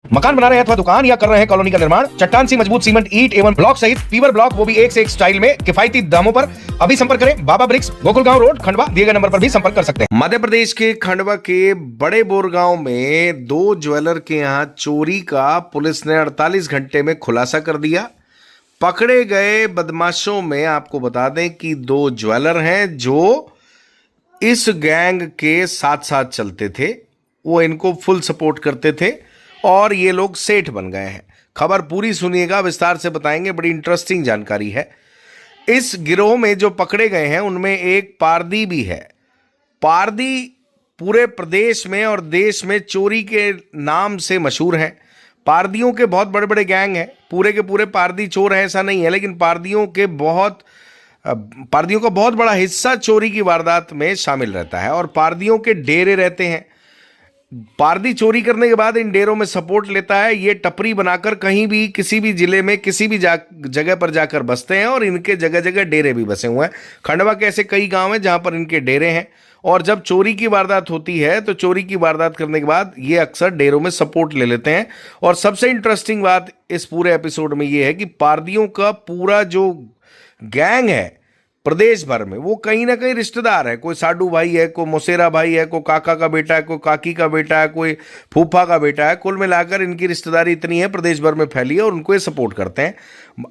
मकान बना रहे हैं अथवा दुकान या कर रहे हैं कॉलोनी का निर्माण, चट्टान सी मजबूत सीमेंट, ईंट एवं ब्लॉक सहित पीवर ब्लॉक, वो भी एक से एक स्टाइल में किफायती दामों पर। अभी संपर्क करें बाबा ब्रिक्स, गोकुलगांव रोड, खंडवा। दिए गए नंबर पर भी संपर्क कर सकते हैं। मध्य प्रदेश के खंडवा के बड़े बोरगांव में दो ज्वेलर के यहां चोरी का पुलिस ने 48 घंटे में खुलासा कर दिया। पकड़े गए बदमाशों में आपको बता दें कि दो ज्वेलर हैं जो इस गैंग के साथ साथ चलते थे, वो इनको फुल सपोर्ट करते थे और ये लोग सेठ बन गए हैं। खबर पूरी सुनिएगा, विस्तार से बताएंगे, बड़ी इंटरेस्टिंग जानकारी है। इस गिरोह में जो पकड़े गए हैं उनमें एक पारदी भी है। पारदी पूरे प्रदेश में और देश में चोरी के नाम से मशहूर हैं। पारदियों के बहुत बड़े बड़े गैंग हैं, पूरे के पूरे पारदी चोर हैं ऐसा नहीं है, लेकिन पारदियों का बहुत बड़ा हिस्सा चोरी की वारदात में शामिल रहता है और पारदियों के डेरे रहते हैं। पारदी चोरी करने के बाद इन डेरों में सपोर्ट लेता है। ये टपरी बनाकर कहीं भी किसी भी जिले में किसी भी जगह पर जाकर बसते हैं और इनके जगह जगह डेरे भी बसे हुए हैं। खंडवा के ऐसे कई गांव हैं जहां पर इनके डेरे हैं और जब चोरी की वारदात होती है तो चोरी की वारदात करने के बाद ये अक्सर डेरों में सपोर्ट ले लेते हैं। और सबसे इंटरेस्टिंग बात इस पूरे एपिसोड में ये है कि पारदियों का पूरा जो गैंग है प्रदेश भर में, वो कहीं ना कहीं रिश्तेदार है। कोई साडू भाई है, कोई मोसेरा भाई है, कोई काका का बेटा है, कोई काकी का बेटा है, कोई फूफा का बेटा है। कुल मिलाकर इनकी रिश्तेदारी इतनी है, प्रदेश भर में फैली है और उनको ये सपोर्ट करते हैं।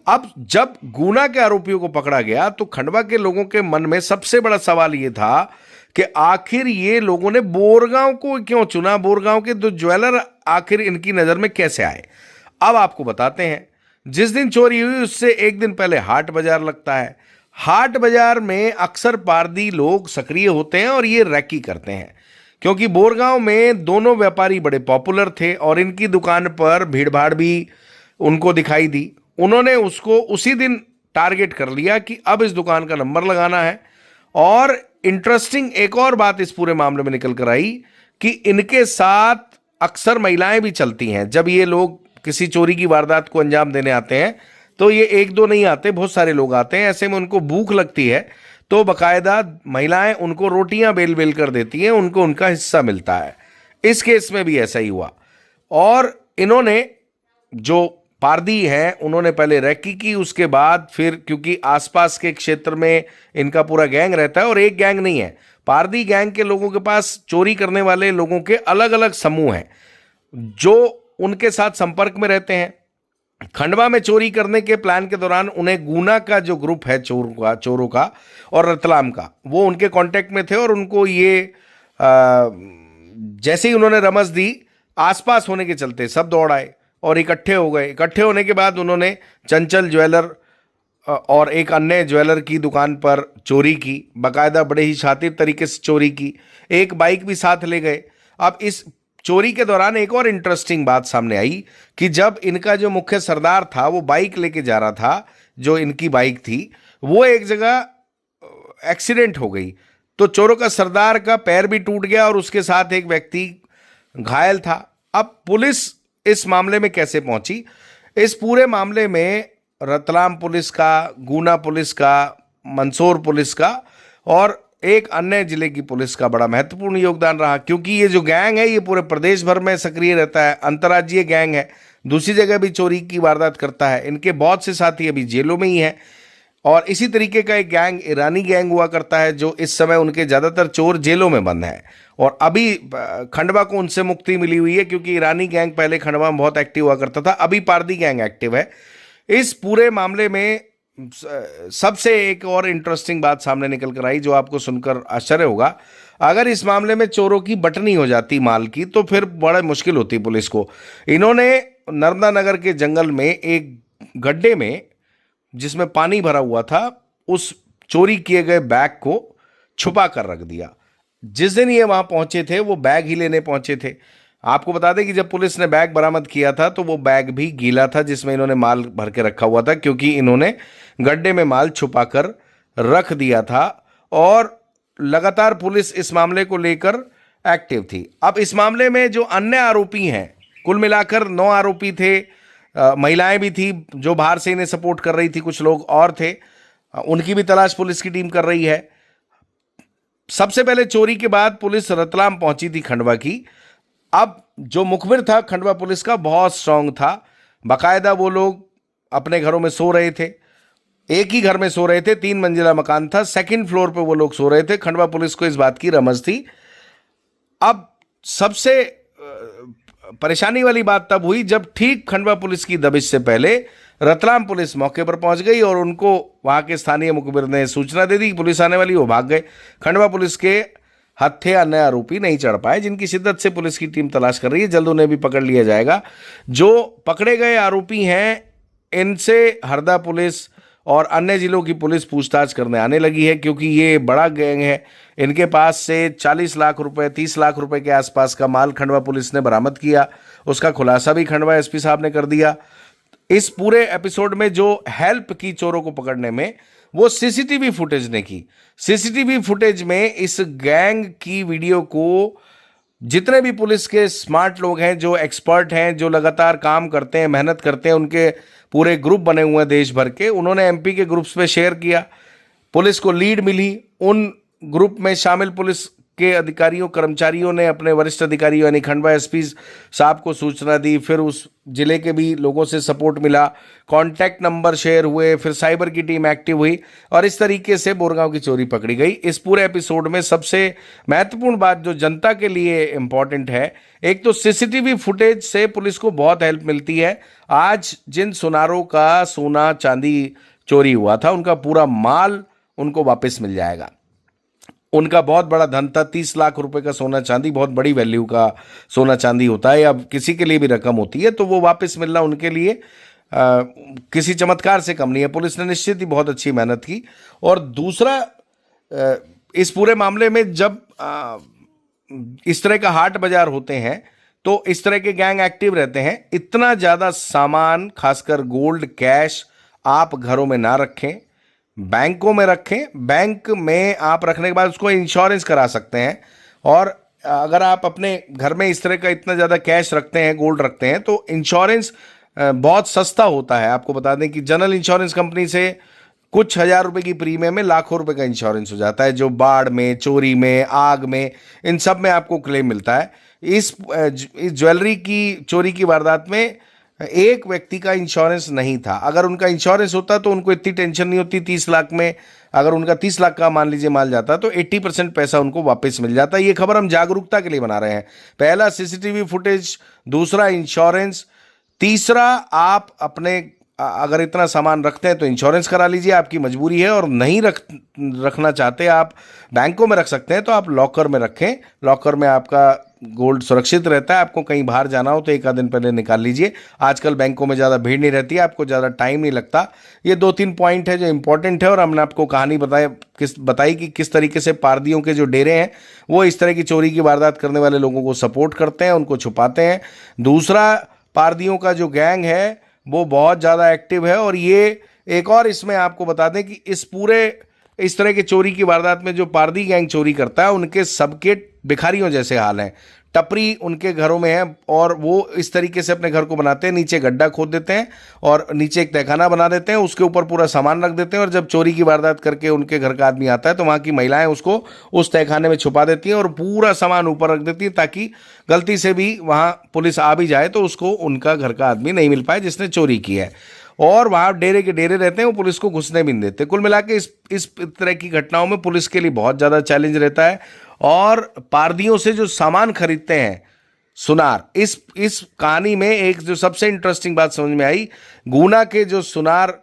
अब जब गुना के आरोपियों को पकड़ा गया तो खंडवा के लोगों के मन में सबसे बड़ा सवाल ये था कि आखिर ये लोगों ने बोरगांव को क्यों चुना, बोरगांव के दो ज्वेलर आखिर इनकी नजर में कैसे आए। अब आपको बताते हैं। जिस दिन चोरी हुई उससे एक दिन पहले हाट बाजार लगता है। हाट बाजार में अक्सर पारदी लोग सक्रिय होते हैं और ये रैकी करते हैं, क्योंकि बोरगांव में दोनों व्यापारी बड़े पॉपुलर थे और इनकी दुकान पर भीड़ भाड़ भी उनको दिखाई दी। उन्होंने उसको उसी दिन टारगेट कर लिया कि अब इस दुकान का नंबर लगाना है। और इंटरेस्टिंग एक और बात इस पूरे मामले में निकल कर आई कि इनके साथ अक्सर महिलाएं भी चलती हैं। जब ये लोग किसी चोरी की वारदात को अंजाम देने आते हैं तो ये एक दो नहीं आते, बहुत सारे लोग आते हैं। ऐसे में उनको भूख लगती है तो बकायदा महिलाएं उनको रोटियां बेल बेल कर देती हैं, उनको उनका हिस्सा मिलता है। इस केस में भी ऐसा ही हुआ और इन्होंने जो पारदी हैं उन्होंने पहले रैकी की, उसके बाद फिर क्योंकि आसपास के क्षेत्र में इनका पूरा गैंग रहता है और एक गैंग नहीं है, पारदी गैंग के लोगों के पास चोरी करने वाले लोगों के अलग अलग समूह हैं जो उनके साथ संपर्क में रहते हैं। खंडवा में चोरी करने के प्लान के दौरान उन्हें गुना का जो ग्रुप है चोरों का और रतलाम का, वो उनके कांटेक्ट में थे और उनको ये जैसे ही उन्होंने रमज दी, आसपास होने के चलते सब दौड़ आए और इकट्ठे हो गए। इकट्ठे होने के बाद उन्होंने चंचल ज्वेलर और एक अन्य ज्वेलर की दुकान पर चोरी की, बाकायदा बड़े ही शातिर तरीके से चोरी की। एक बाइक भी साथ ले गए। अब इस चोरी के दौरान एक और इंटरेस्टिंग बात सामने आई कि जब इनका जो मुख्य सरदार था वो बाइक लेके जा रहा था, जो इनकी बाइक थी, वो एक जगह एक्सीडेंट हो गई तो चोरों का सरदार का पैर भी टूट गया और उसके साथ एक व्यक्ति घायल था। अब पुलिस इस मामले में कैसे पहुंची? इस पूरे मामले में रतलाम पुलिस का, गुना पुलिस का, मंदसौर पुलिस का और एक अन्य जिले की पुलिस का बड़ा महत्वपूर्ण योगदान रहा, क्योंकि ये जो गैंग है ये पूरे प्रदेश भर में सक्रिय रहता है। अंतर्राज्यीय गैंग है, दूसरी जगह भी चोरी की वारदात करता है। इनके बहुत से साथी अभी जेलों में ही हैं। और इसी तरीके का एक गैंग ईरानी गैंग हुआ करता है जो इस समय उनके ज़्यादातर चोर जेलों में बंद हैं और अभी खंडवा को उनसे मुक्ति मिली हुई है, क्योंकि ईरानी गैंग पहले खंडवा में बहुत एक्टिव हुआ करता था, अभी पारदी गैंग एक्टिव है। इस पूरे मामले में सबसे एक और इंटरेस्टिंग बात सामने निकल कर आई जो आपको सुनकर आश्चर्य होगा। अगर इस मामले में चोरों की बटनी हो जाती माल की तो फिर बड़ा मुश्किल होती पुलिस को। इन्होंने नर्मदा नगर के जंगल में एक गड्ढे में जिसमें पानी भरा हुआ था, उस चोरी किए गए बैग को छुपा कर रख दिया। जिस दिन ये वहां पहुंचे थे वो बैग ही लेने पहुंचे थे। आपको बता दें कि जब पुलिस ने बैग बरामद किया था तो वो बैग भी गीला था जिसमें इन्होंने माल भर के रखा हुआ था, क्योंकि इन्होंने गड्ढे में माल छुपा कर रख दिया था और लगातार पुलिस इस मामले को लेकर एक्टिव थी। अब इस मामले में जो अन्य आरोपी हैं, कुल मिलाकर 9 आरोपी थे। महिलाएं भी थी जो बाहर से इन्हें सपोर्ट कर रही थी, कुछ लोग और थे, उनकी भी तलाश पुलिस की टीम कर रही है। सबसे पहले चोरी के बाद पुलिस रतलाम पहुंची थी खंडवा की। अब जो मुखबिर था खंडवा पुलिस का बहुत स्ट्रांग था। बाकायदा वो लोग अपने घरों में सो रहे थे, एक ही घर में सो रहे थे, 3 मंजिला मकान था, सेकंड फ्लोर पे वो लोग सो रहे थे। खंडवा पुलिस को इस बात की रमज थी। अब सबसे परेशानी वाली बात तब हुई जब ठीक खंडवा पुलिस की दबिश से पहले रतलाम पुलिस मौके पर पहुंच गई और उनको वहां के स्थानीय मुखबिर ने सूचना दे दी कि पुलिस आने वाली, वो भाग गए। खंडवा पुलिस के हत्थे अन्य आरोपी नहीं चढ़ पाए, जिनकी शिद्दत से पुलिस की टीम तलाश कर रही है, जल्द उन्हें भी पकड़ लिया जाएगा। जो पकड़े गए आरोपी हैं, इनसे हरदा पुलिस और अन्य जिलों की पुलिस पूछताछ करने आने लगी है, क्योंकि ये बड़ा गैंग है। इनके पास से 40 लाख रुपए, 30 लाख रुपए के आसपास का माल खंडवा पुलिस ने बरामद किया। उसका खुलासा भी खंडवा एसपी साहब ने कर दिया। इस पूरे एपिसोड में जो हेल्प की चोरों को पकड़ने में, वो सीसीटीवी फुटेज ने की। सीसीटीवी फुटेज में इस गैंग की वीडियो को जितने भी पुलिस के स्मार्ट लोग हैं, जो एक्सपर्ट हैं, जो लगातार काम करते हैं, मेहनत करते हैं, उनके पूरे ग्रुप बने हुए हैं देश भर के, उन्होंने एमपी के ग्रुप्स पे शेयर किया। पुलिस को लीड मिली। उन ग्रुप में शामिल पुलिस के अधिकारियों, कर्मचारियों ने अपने वरिष्ठ अधिकारियों यानी खंडवा एसपी साहब को सूचना दी। फिर उस जिले के भी लोगों से सपोर्ट मिला, कांटेक्ट नंबर शेयर हुए, फिर साइबर की टीम एक्टिव हुई और इस तरीके से बोरगांव की चोरी पकड़ी गई। इस पूरे एपिसोड में सबसे महत्वपूर्ण बात जो जनता के लिए इंपॉर्टेंट है, एक तो सीसीटीवी फुटेज से पुलिस को बहुत हेल्प मिलती है। आज जिन सुनारों का सोना चांदी चोरी हुआ था, उनका पूरा माल उनको वापस मिल जाएगा। उनका बहुत बड़ा धन था, 30 लाख रुपए का सोना चांदी, बहुत बड़ी वैल्यू का सोना चांदी होता है, या किसी के लिए भी रकम होती है, तो वो वापस मिलना उनके लिए किसी चमत्कार से कम नहीं है। पुलिस ने निश्चित ही बहुत अच्छी मेहनत की। और दूसरा, इस पूरे मामले में जब इस तरह का हाट बाजार होते हैं तो इस तरह के गैंग एक्टिव रहते हैं। इतना ज़्यादा सामान, खासकर गोल्ड, कैश आप घरों में ना रखें, बैंकों में रखें। बैंक में आप रखने के बाद उसको इंश्योरेंस करा सकते हैं। और अगर आप अपने घर में इस तरह का इतना ज़्यादा कैश रखते हैं, गोल्ड रखते हैं, तो इंश्योरेंस बहुत सस्ता होता है। आपको बता दें कि जनरल इंश्योरेंस कंपनी से कुछ हजार रुपए की प्रीमियम में लाखों रुपए का इंश्योरेंस हो जाता है, जो बाढ़ में, चोरी में, आग में, इन सब में आपको क्लेम मिलता है। इस ज्वेलरी की चोरी की वारदात में एक व्यक्ति का इंश्योरेंस नहीं था। अगर उनका इंश्योरेंस होता तो उनको इतनी टेंशन नहीं होती। 30 लाख में अगर उनका 30 लाख का मान लीजिए माल जाता तो 80% पैसा उनको वापस मिल जाता। ये खबर हम जागरूकता के लिए बना रहे हैं। पहला सीसीटीवी फुटेज, दूसरा इंश्योरेंस, तीसरा आप अपने अगर इतना सामान रखते हैं तो इंश्योरेंस करा लीजिए, आपकी मजबूरी है। और नहीं रखना चाहते, आप बैंकों में रख सकते हैं तो आप लॉकर में रखें। लॉकर में आपका गोल्ड सुरक्षित रहता है। आपको कहीं बाहर जाना हो तो एक आध दिन पहले निकाल लीजिए। आजकल बैंकों में ज़्यादा भीड़ नहीं रहती है, आपको ज़्यादा टाइम नहीं लगता। ये 2-3 पॉइंट है जो इंपॉर्टेंट है। और हमने आपको कहानी बताई कि किस तरीके से पारदियों के जो डेरे हैं वो इस तरह की चोरी की वारदात करने वाले लोगों को सपोर्ट करते हैं, उनको छुपाते हैं। दूसरा, पारदियों का जो गैंग है वो बहुत ज़्यादा एक्टिव है। और ये एक और इसमें आपको बता दें कि इस तरह की चोरी की वारदात में जो पारदी गैंग चोरी करता है, उनके सबके भिखारियों जैसे हाल हैं। टपरी उनके घरों में है और वो इस तरीके से अपने घर को बनाते हैं, नीचे गड्ढा खोद देते हैं और नीचे एक तहखाना बना देते हैं, उसके ऊपर पूरा सामान रख देते हैं। और जब चोरी की वारदात करके उनके घर का आदमी आता है तो वहाँ की महिलाएं उसको उस तहखाने में छुपा देती हैं और पूरा सामान ऊपर रख देती हैं, ताकि गलती से भी वहाँ पुलिस आ भी जाए तो उसको उनका घर का आदमी नहीं मिल पाए जिसने चोरी की है। और वहाँ डेरे के डेरे रहते हैं, वो पुलिस को घुसने भी नहीं देते। कुल मिला के इस तरह की घटनाओं में पुलिस के लिए बहुत ज़्यादा चैलेंज रहता है। और पारदियों से जो सामान खरीदते हैं सुनार, इस कहानी में एक जो सबसे इंटरेस्टिंग बात समझ में आई, गुना के जो सुनार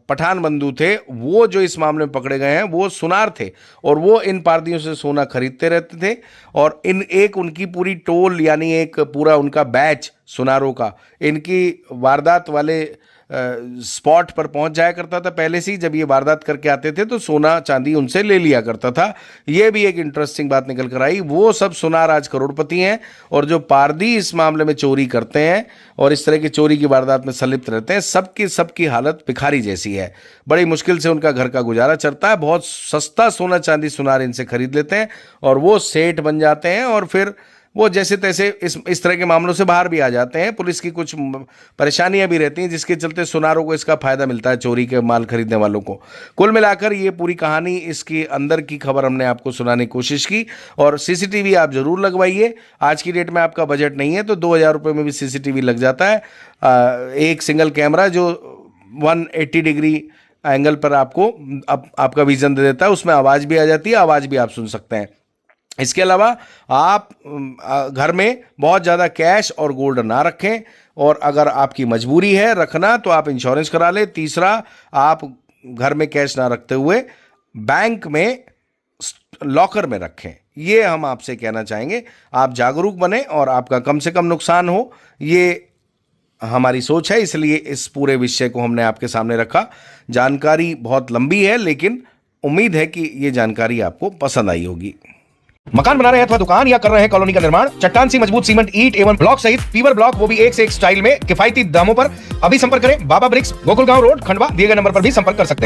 पठान बंधु थे, वो जो इस मामले में पकड़े गए हैं वो सुनार थे और वो इन पारदियों से सोना खरीदते रहते थे। और उनकी पूरी टोल, यानी एक पूरा उनका बैच सुनारों का, इनकी वारदात वाले स्पॉट पर पहुंच जाया करता था पहले से ही। जब ये वारदात करके आते थे तो सोना चांदी उनसे ले लिया करता था। ये भी एक इंटरेस्टिंग बात निकल कर आई। वो सब सुनार आज करोड़पति हैं और जो पारदी इस मामले में चोरी करते हैं और इस तरह की चोरी की वारदात में संलिप्त रहते हैं, सबकी हालत भिखारी जैसी है। बड़ी मुश्किल से उनका घर का गुजारा चलता है। बहुत सस्ता सोना चांदी सुनार इनसे खरीद लेते हैं और वो सेठ बन जाते हैं और फिर वो जैसे तैसे इस तरह के मामलों से बाहर भी आ जाते हैं। पुलिस की कुछ परेशानियां भी रहती हैं जिसके चलते सुनारों को इसका फायदा मिलता है, चोरी के माल खरीदने वालों को। कुल मिलाकर ये पूरी कहानी, इसके अंदर की खबर हमने आपको सुनाने की कोशिश की। और सीसीटीवी आप जरूर लगवाइए। आज की डेट में आपका बजट नहीं है तो 2,000 रुपये में भी सीसीटीवी लग जाता है। एक सिंगल कैमरा जो 180 डिग्री एंगल पर आपको आपका विजन दे देता है, उसमें आवाज़ भी आ जाती है, आवाज़ भी आप सुन सकते हैं। इसके अलावा आप घर में बहुत ज़्यादा कैश और गोल्ड ना रखें, और अगर आपकी मजबूरी है रखना तो आप इंश्योरेंस करा लें। तीसरा, आप घर में कैश ना रखते हुए बैंक में लॉकर में रखें। ये हम आपसे कहना चाहेंगे। आप जागरूक बने और आपका कम से कम नुकसान हो, ये हमारी सोच है, इसलिए इस पूरे विषय को हमने आपके सामने रखा। जानकारी बहुत लंबी है, लेकिन उम्मीद है कि ये जानकारी आपको पसंद आई होगी। मकान बना रहे हैं अथवा दुकान या कर रहे हैं कॉलोनी का निर्माण, चट्टान सी मजबूत सीमेंट, ईंट एवं ब्लॉक सहित पीवर ब्लॉक, वो भी एक से एक स्टाइल में किफायती दामों पर, अभी संपर्क करें। बाबा ब्रिक्स, गोकुलगांव रोड, खंडवा, दिए गए नंबर पर भी संपर्क कर सकते हैं।